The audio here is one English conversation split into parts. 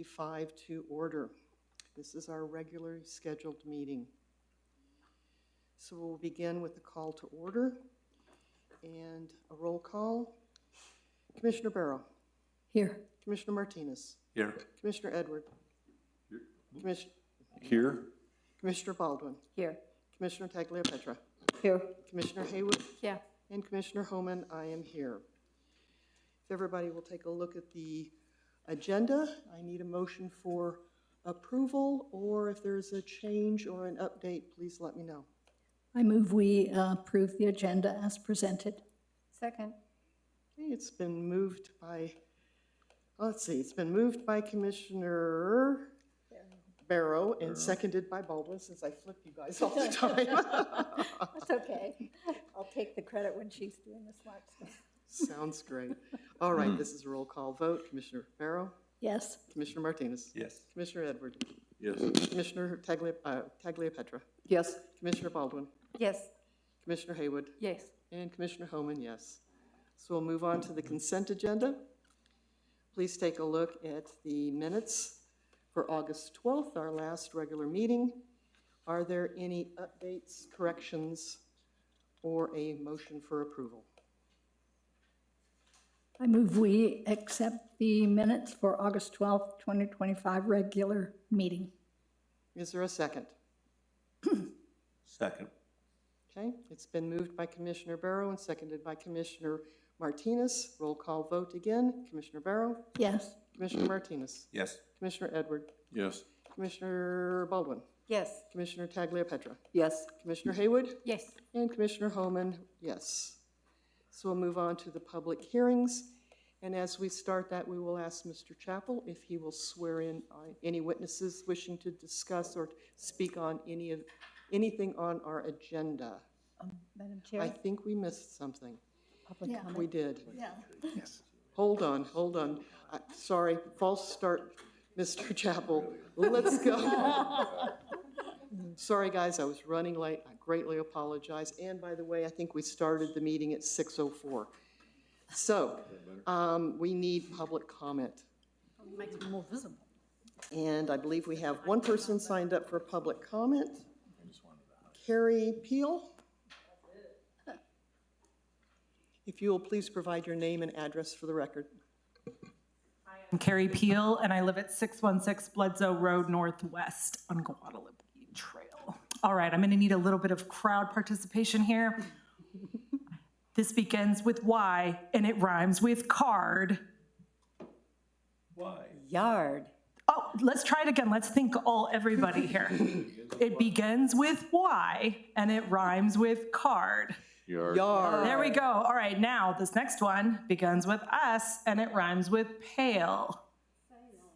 2025 to order. This is our regularly scheduled meeting. So we'll begin with the call to order and a roll call. Commissioner Barrow. Here. Commissioner Martinez. Here. Commissioner Edward. Here. Commissioner Baldwin. Here. Commissioner Tagliapetra. Here. Commissioner Haywood. Yeah. And Commissioner Homan, I am here. If everybody will take a look at the agenda, I need a motion for approval, or if there's a change or an update, please let me know. I move we approve the agenda as presented. Second. Okay, it's been moved by, it's been moved by Commissioner Barrow and seconded by Baldwin, since I flip you guys all the time. That's okay. I'll take the credit when she's doing the smart stuff. Sounds great. All right, this is a roll call vote. Commissioner Barrow? Yes. Commissioner Martinez? Yes. Commissioner Edward? Yes. Commissioner Tagliapetra? Yes. Commissioner Baldwin? Yes. Commissioner Haywood? Yes. And Commissioner Homan, yes. So we'll move on to the consent agenda. Please take a look at the minutes for August 12th, our last regular meeting. Are there any updates, corrections, or a motion for approval? I move we accept the minutes for August 12th, 2025 regular meeting. Is there a second? Second. Okay, it's been moved by Commissioner Barrow and seconded by Commissioner Martinez. Roll call vote again. Commissioner Barrow? Yes. Commissioner Martinez? Yes. Commissioner Edward? Yes. Commissioner Baldwin? Yes. Commissioner Tagliapetra? Yes. Commissioner Haywood? Yes. And Commissioner Homan, yes. So we'll move on to the public hearings. And as we start that, we will ask Mr. Chappell if he will swear in any witnesses wishing to discuss or speak on anything on our agenda. Madam I Chair, think we missed something. public comment. We did. Yeah. Hold on. Sorry, false start, Mr. Chappell. Let's go. Sorry, guys, I was running late. I greatly apologize. And by the way, I think we started the meeting at 6:04. So we need public comment. Makes it more visible. And I believe we have one person signed up for public comment. Carrie Peel. If you will please provide your name and address for the record. I'm Carrie Peel, and I live at 616 Bledsoe Road Northwest on Guadalupe Trail. All right, I'm going to need a little bit of crowd participation here. This begins with Y, and it rhymes with card. Why? Yard. Oh, let's try it again. Let's think everybody here. It begins with Y, and it rhymes with card. Yard. There we go. All right, now this next one begins with S, and it rhymes with pale.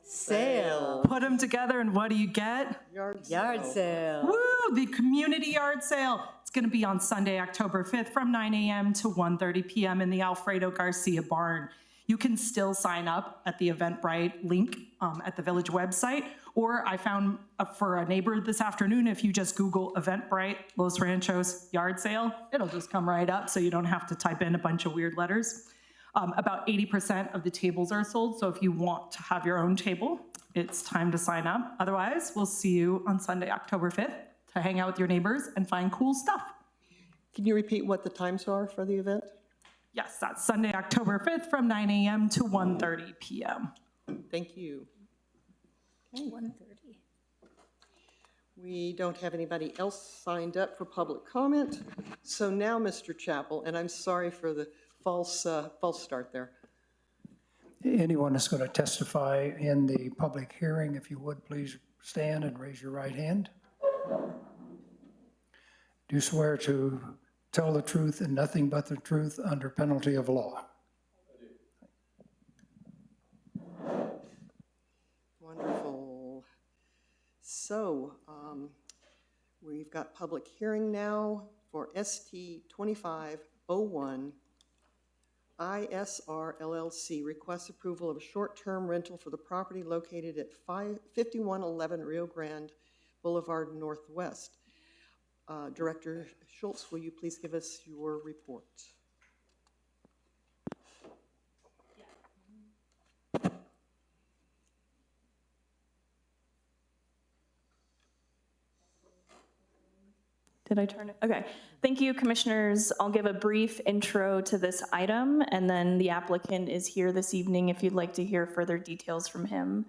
Sale. Put them together, and what do you get? Yard sale. Woo, the community yard sale. It's going to be on Sunday, October 5th from 9 a.m. to 1:30 p.m. in the Alfredo Garcia barn. You can still sign up at the Eventbrite link at the village website, or I found for a neighbor this afternoon, if you just Google Eventbrite Los Ranchos yard sale, it'll just come right up so you don't have to type in a bunch of weird letters. About 80% of the tables are sold, so if you want to have your own table, it's time to sign up. Otherwise, we'll see you on Sunday, October 5th to hang out with your neighbors and find cool stuff. Can you repeat what the times are for the event? Yes, that's Sunday, October 5th from 9 a.m. to 1:30 p.m. Thank you. 1:30. We don't have anybody else signed up for public comment. So now, Mr. Chappell, and I'm sorry for the false start there. Anyone that's going to testify in the public hearing, if you would, please stand and raise your right hand. Do you swear to tell the truth and nothing but the truth under penalty of law? Wonderful. So we've got public hearing now for ST 2501 ISR LLC requests approval of a short-term rental for the property located at 5111 Rio Grande Boulevard Northwest. Director Schultz, will you please give us your report? Did I turn it? Okay. Thank you, commissioners. I'll give a brief intro to this item, and then the applicant is here this evening if you'd like to hear further details from him.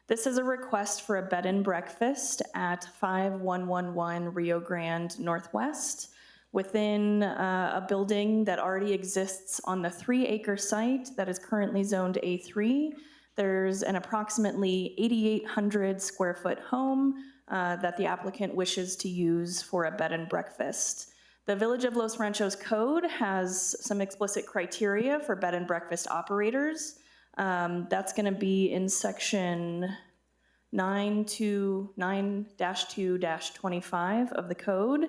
This is a request for a bed and breakfast at 5111 Rio Grande Northwest within a building that already exists on the 3-acre site that is currently zoned A3. There's an approximately 8,800 square foot home that the applicant wishes to use for a bed and breakfast. The Village of Los Ranchos Code has some explicit criteria for bed and breakfast operators. That's going to be in section 9-2-25 of the code.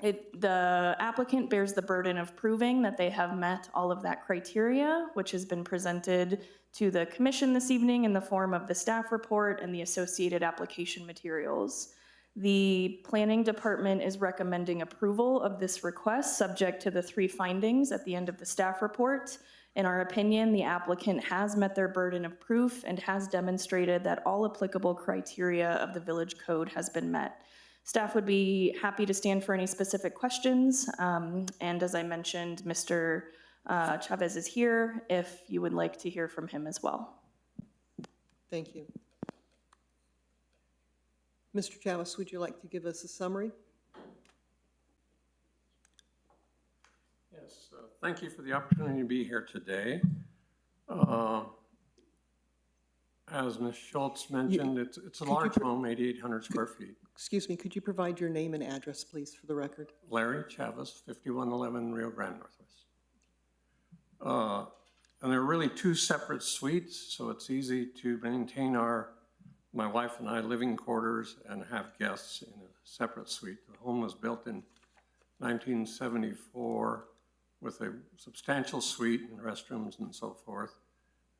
The applicant bears the burden of proving that they have met all of that criteria, which has been presented to the commission this evening in the form of the staff report and the associated application materials. The planning department is recommending approval of this request subject to the 3 findings at the end of the staff report. In our opinion, the applicant has met their burden of proof and has demonstrated that all applicable criteria of the village code has been met. Staff would be happy to stand for any specific questions. And as I mentioned, Mr. Chavez is here if you would like to hear from him as well. Thank you. Mr. Chavez, would you like to give us a summary? Yes, thank you for the opportunity to be here today. As Ms. Schultz mentioned, it's a large home, 8,800 square feet. Excuse me, could you provide your name and address, please, for the record? Larry Chavez, 5111 Rio Grande Northwest. And there are really 2 separate suites, so it's easy to maintain my wife and I living quarters and have guests in a separate suite. The home was built in 1974 with a substantial suite and restrooms and so forth.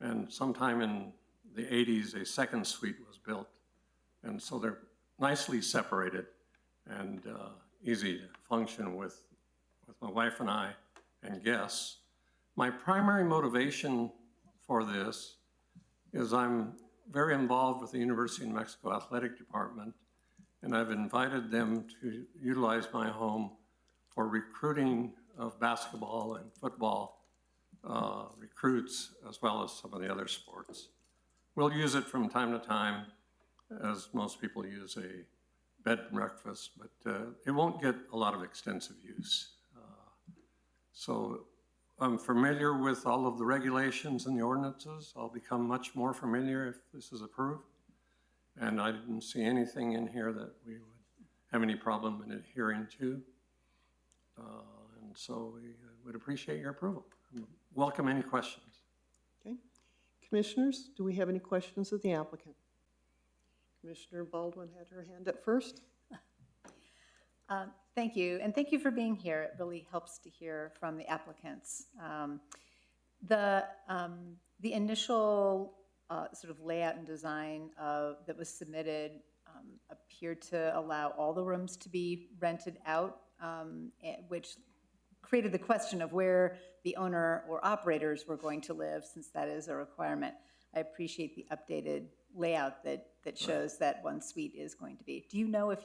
And sometime in the 80s, a second suite was built. And so they're nicely separated and easy to function with my wife and I and guests. My primary motivation for this is I'm very involved with the University of New Mexico Athletic Department, and I've invited them to utilize my home for recruiting of basketball and football recruits, as well as some of the other sports. We'll use it from time to time, as most people use a bed and breakfast, but it won't get a lot of extensive use. So I'm familiar with all of the regulations and the ordinances. I'll become much more familiar if this is approved. And I didn't see anything in here that we would have any problem in adhering to. And so we would appreciate your approval. Welcome any questions. Okay. Commissioners, do we have any questions of the applicant? Commissioner Baldwin had her hand up first. Thank you, and thank you for being here. It really helps to hear from the applicants. The initial sort of layout and design that was submitted appeared to allow all the rooms to be rented out, which created the question of where the owner or operators were going to live, since that is a requirement. I appreciate the updated layout that shows that one suite is going to be. Do you know if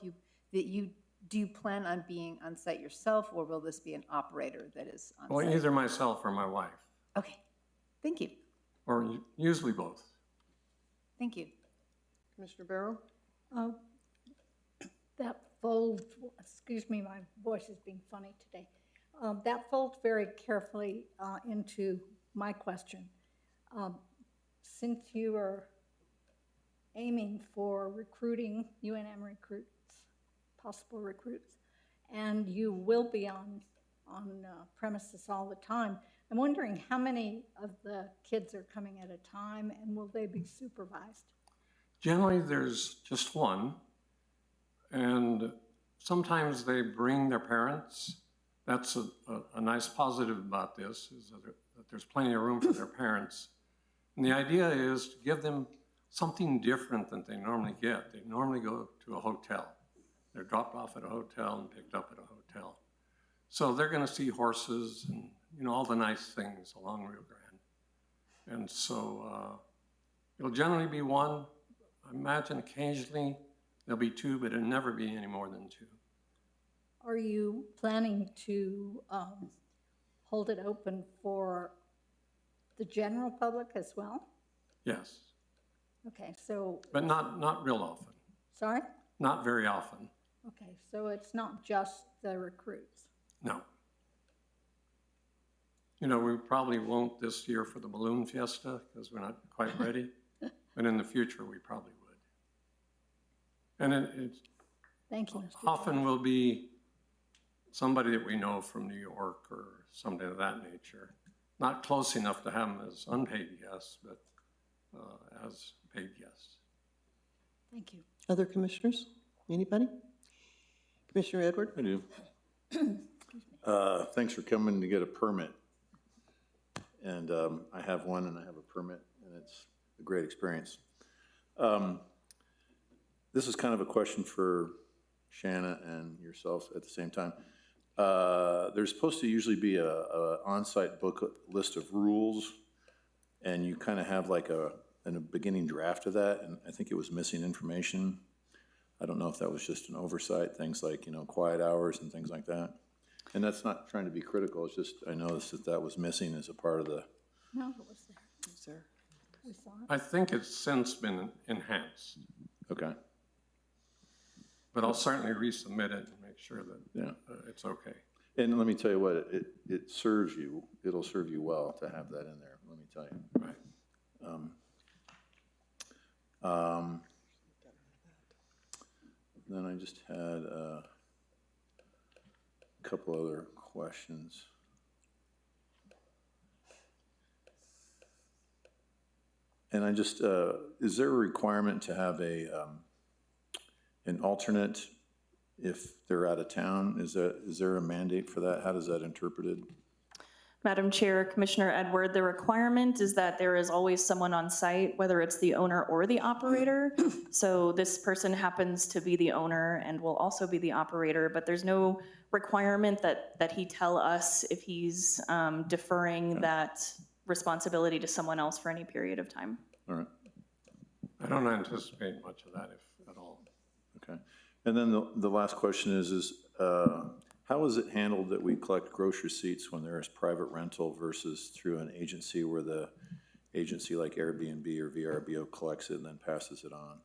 do you plan on being on site yourself, or will this be an operator that is on Well, site? either myself or my wife, Okay, thank you. or usually both. Thank you. Commissioner Barrow? That folds, excuse me, my voice is being funny today. That folds very carefully into my question. Since you are aiming for recruiting UNM recruits, possible recruits, and you will be on premises all the time, I'm wondering how many of the kids are coming at a time, and will they be supervised? Generally, there's just one, and sometimes they bring their parents. That's a nice positive about this, is that there's plenty of room for their parents. And the idea is to give them something different than they normally get. They normally go to a hotel. They're dropped off at a hotel and picked up at a hotel. So they're gonna see horses and, all the nice things along Rio Grande. And so it'll generally be one. I imagine occasionally there'll be two, but it'll never be any more than two. Are you planning to hold it open for the general public as well? Yes, Okay, so, but not real often, sorry? not very often, Okay, so it's not just the recruits. no. You know, we probably won't this year for the balloon fiesta because we're not quite ready, but in the future, we probably would. And it's Thank you, Mr. Chair. often will be somebody that we know from New York or something of that nature. Not close enough to have them as unpaid guests, but as paid guests. Thank you. Other commissioners? Anybody? Commissioner Edward? I do. Thanks for coming to get a permit. And I have one and I have a permit, and it's a great experience. This is kind of a question for Shanna and yourself at the same time. There's supposed to usually be a on-site book list of rules, and you kind of have like a beginning draft of that, and I think it was missing information. I don't know if that was just an oversight, things like, you know, quiet hours and things like that. And that's not trying to be critical, it's just, I noticed that that was missing as a part of the, No, it was there. Sir? We saw it. I think it's since been enhanced, okay, but I'll certainly resubmit it and make sure that yeah. it's okay. And let me tell you what, it serves you, it'll serve you well to have that in there, let me tell you. Right. Then I just had a couple other questions. And I just, is there a requirement to have an alternate if they're out of town? Is there a mandate for that? How does that interpreted? Madam Chair, Commissioner Edward, the requirement is that there is always someone on site, whether it's the owner or the operator. So this person happens to be the owner and will also be the operator, but there's no requirement that he tell us if he's deferring that responsibility to someone else for any period of time. All right, I don't anticipate much of that, if at all. okay. And then the last question is how is it handled that we collect gross receipts when there is private rental versus through an agency where the agency like Airbnb or VRBO collects it and then passes it on?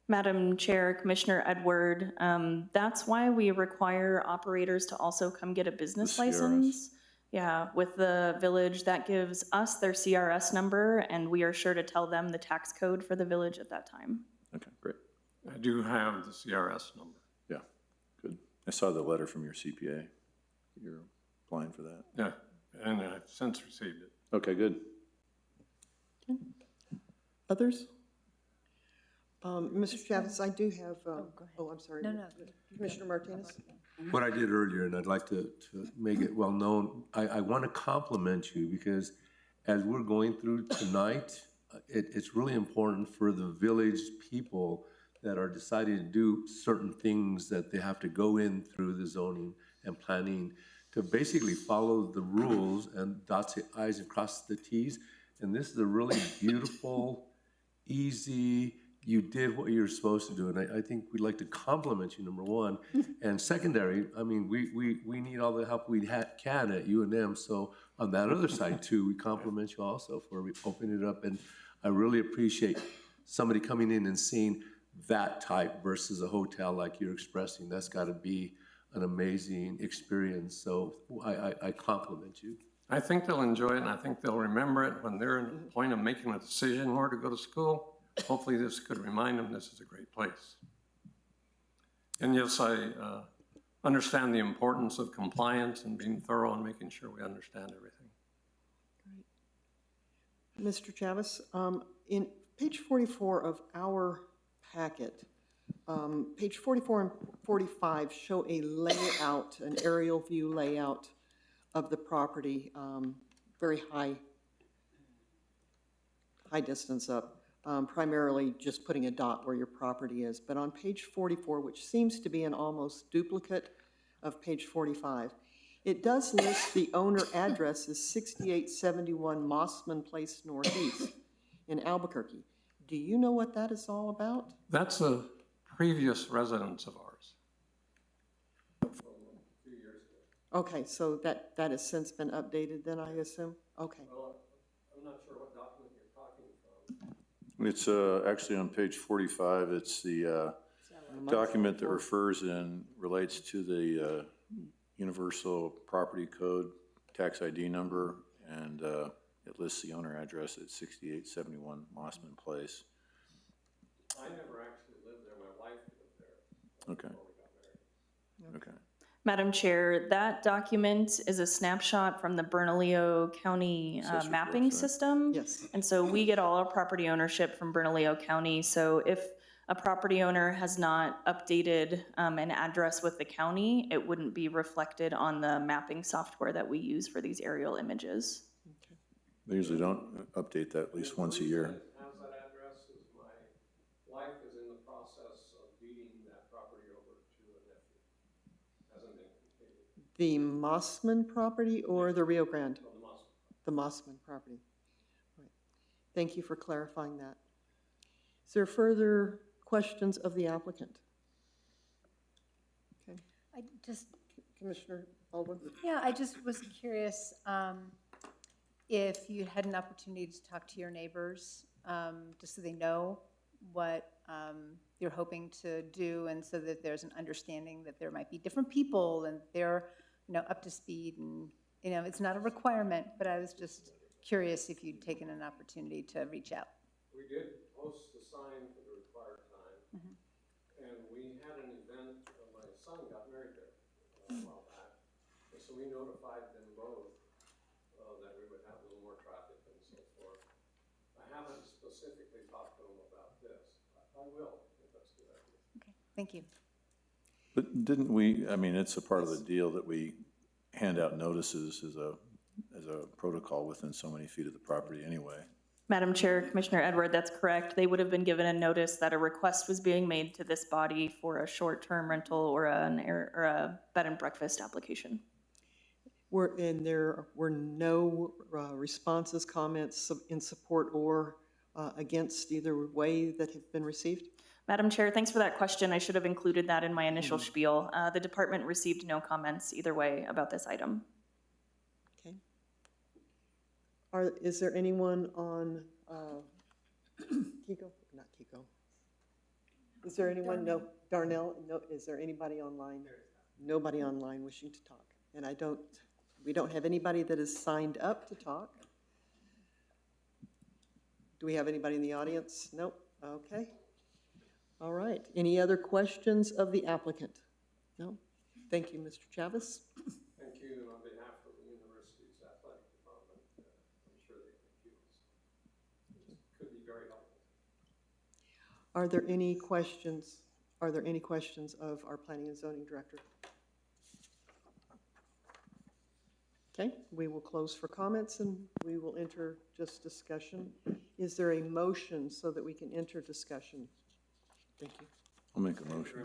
Madam Chair, Commissioner Edward, that's why we require operators to also come get a business The CRS. license. Yeah, with the village, that gives us their CRS number, and we are sure to tell them the tax code for the village at that time. Okay, great. I do have the CRS number. Yeah, good. I saw the letter from your CPA. You're applying for that. Yeah, and I've since received it. Okay, good. Others? Mr. Chavez, I do have, oh, I'm sorry. No, no. Commissioner Martinez? What I did earlier, and I'd like to make it well known, I want to compliment you because as we're going through tonight, it's really important for the village people that are deciding to do certain things that they have to go in through the zoning and planning to basically follow the rules and dot the i's and cross the t's. And this is a really beautiful, easy, you did what you were supposed to do. And I think we'd like to compliment you, number one. And secondary, I mean, we need all the help we can at UNM. So on that other side too, we compliment you also for opening it up. And I really appreciate somebody coming in and seeing that type versus a hotel like you're expressing. That's got to be an amazing experience. So I compliment you. I think they'll enjoy it, and I think they'll remember it when they're in the point of making a decision where to go to school. Hopefully this could remind them this is a great place. And yes, I understand the importance of compliance and being thorough and making sure we understand everything. Mr. Chavez, in page 44 of our packet, page 44 and 45 show a layout, an aerial view layout of the property, very high distance up, primarily just putting a dot where your property is. But on page 44, which seems to be an almost duplicate of page 45, it does list the owner address as 6871 Mossman Place Northeast in Albuquerque. Do you know what that is all about? That's a previous residence of ours. Okay, so that has since been updated then, I assume? Okay. I'm not sure what document you're talking from. It's actually on page 45. It's the document that relates to the Universal Property Code, tax ID number, and it lists the owner address at 6871 Mossman Place. I never actually lived there, my wife lived there Okay, before we got married. okay. Madam Chair, that document is a snapshot from the Bernalillo County Assessor's mapping website. system. Yes. And so we get all our property ownership from Bernalillo County. So if a property owner has not updated an address with the county, it wouldn't be reflected on the mapping software that we use for these aerial images. They usually don't update that at least once a year. Has that address is my wife is in the process of deeding that property over to a nephew. Hasn't been completed. The Mossman property or the Rio Grande? Oh, the Mossman. The Mossman property. Right. Thank you for clarifying that. Is there further questions of the applicant? Okay, I just, Commissioner Baldwin? yeah, I just was curious if you had an opportunity to talk to your neighbors, just so they know what you're hoping to do, and so that there's an understanding that there might be different people and they're, up to speed, and, it's not a requirement, but I was just curious if you'd taken an opportunity to reach out. We did post the sign for the required time, and we had an event, my son got married there a while back, and so we notified them both that we would have a little more traffic and so forth. I haven't specifically talked to them about this. I will, if that's a good idea. Okay, thank you. But didn't we, I mean, it's a part of the deal that we hand out notices as a protocol within so many feet of the property anyway. Madam Chair, Commissioner Edward, that's correct. They would have been given a notice that a request was being made to this body for a short-term rental or a bed and breakfast application. And there were no responses, comments in support or against either way that have been received? Madam Chair, thanks for that question. I should have included that in my initial spiel. The department received no comments either way about this item. Okay. Is there anyone on Kiko? Not Kiko. Is there anyone? No. Darnell? No. Is there anybody online? Nobody online wishing to talk. And we don't have anybody that is signed up to talk. Do we have anybody in the audience? Nope. Okay. All right. Any other questions of the applicant? No? Thank you, Mr. Chavez. Thank you on behalf of the university's athletic department. I'm sure they thank you. It could be very helpful. Are there any questions? Are there any questions of our planning and zoning director? Okay, we will close for comments and we will enter just discussion. Is there a motion so that we can enter discussion? Thank you. I'll make a motion.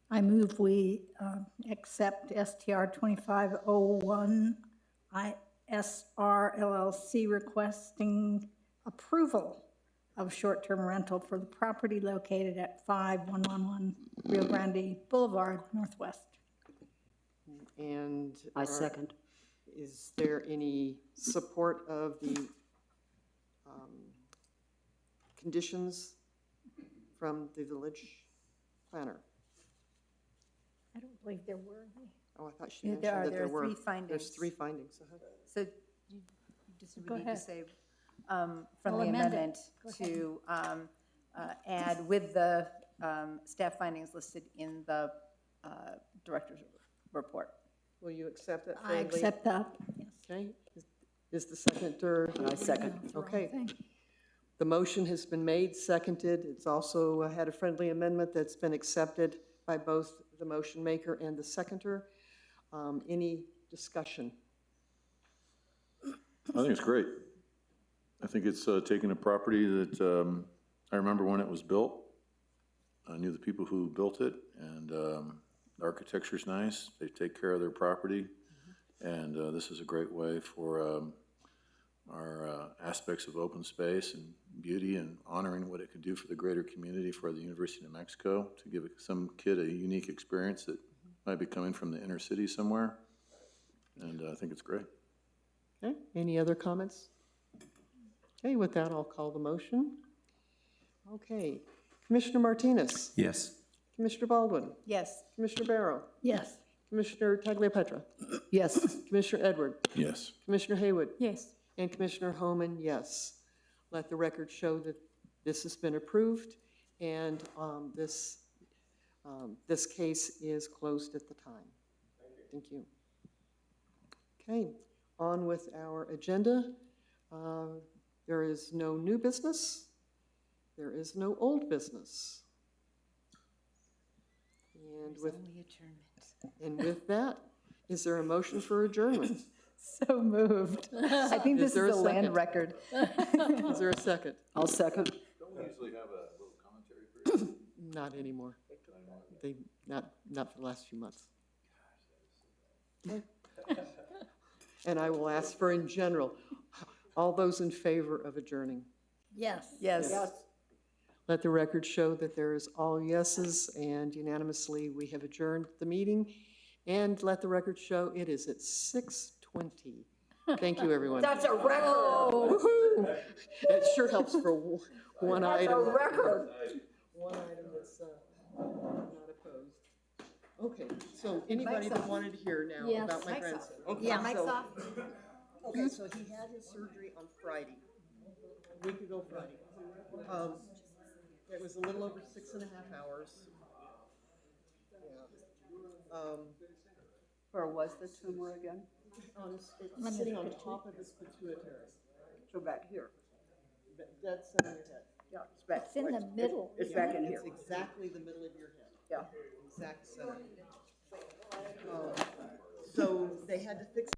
I move we accept STR 2501 ISR LLC requesting approval of short-term rental for the property located at 5111 Rio Grande Boulevard, Northwest. And I second. is there any support of the conditions from the village planner? I don't believe there were any. Oh, I thought she Yeah, mentioned that there were. three findings. There's three findings. So you just, Go we need to ahead. say I'll friendly amend it. amendment Go ahead. to add with the staff findings listed in the director's report. Will you accept that I friendly? accept that, yes. Okay, is the seconder? I second. Okay. Thing. The motion has been made, seconded. It's also had a friendly amendment that's been accepted by both the motion maker and the seconder. Any discussion? I think it's great. I think it's taking a property that I remember when it was built. I knew the people who built it, and the architecture's nice. They take care of their property, and this is a great way for our aspects of open space and beauty and honoring what it could do for the greater community, for the University of New Mexico, to give some kid a unique experience that might be coming from the inner city somewhere, and I think it's great. Okay, any other comments? Okay, with that, I'll call the motion. Okay, Commissioner Martinez, Yes. Commissioner Baldwin, Yes. Commissioner Barrow, Yes. Commissioner Tagliapetra, Yes. Commissioner Edward, Yes. Commissioner Haywood, Yes. and Commissioner Homan, yes. Let the record show that this has been approved, and this case is closed at the time. Thank you. Okay, on with our agenda. There is no new business. There is no old business. And with that, is there a motion for adjournment? So moved. I think Is this is there a a land second? record. Is there a second? I'll second. Don't we usually have a little commentary period? Not anymore. Not for the last few months. Okay. And I will ask for in general, all those in favor of adjourning. Yes. Yes. Let the record show that there is all yeses, and unanimously we have adjourned the meeting. And let the record show it is at 6:20. Thank you, everyone. That's a record. Woo-hoo. It sure helps for one That's item. a record. One item that's not opposed. Okay, so anybody that wanted to hear now Yes. about my Mike's off. grandson. Okay, Yeah, Mike's so- off. Okay, so he had his surgery on Friday, a week ago Friday. It was a little over 6.5 hours. Yeah. Where was the tumor again? It's sitting on top of his pituitary, So back here. dead center of your head. Yeah, it's back. It's in the middle. It's back in here. It's exactly the middle of your head. Yeah. Exact center. So they had to fix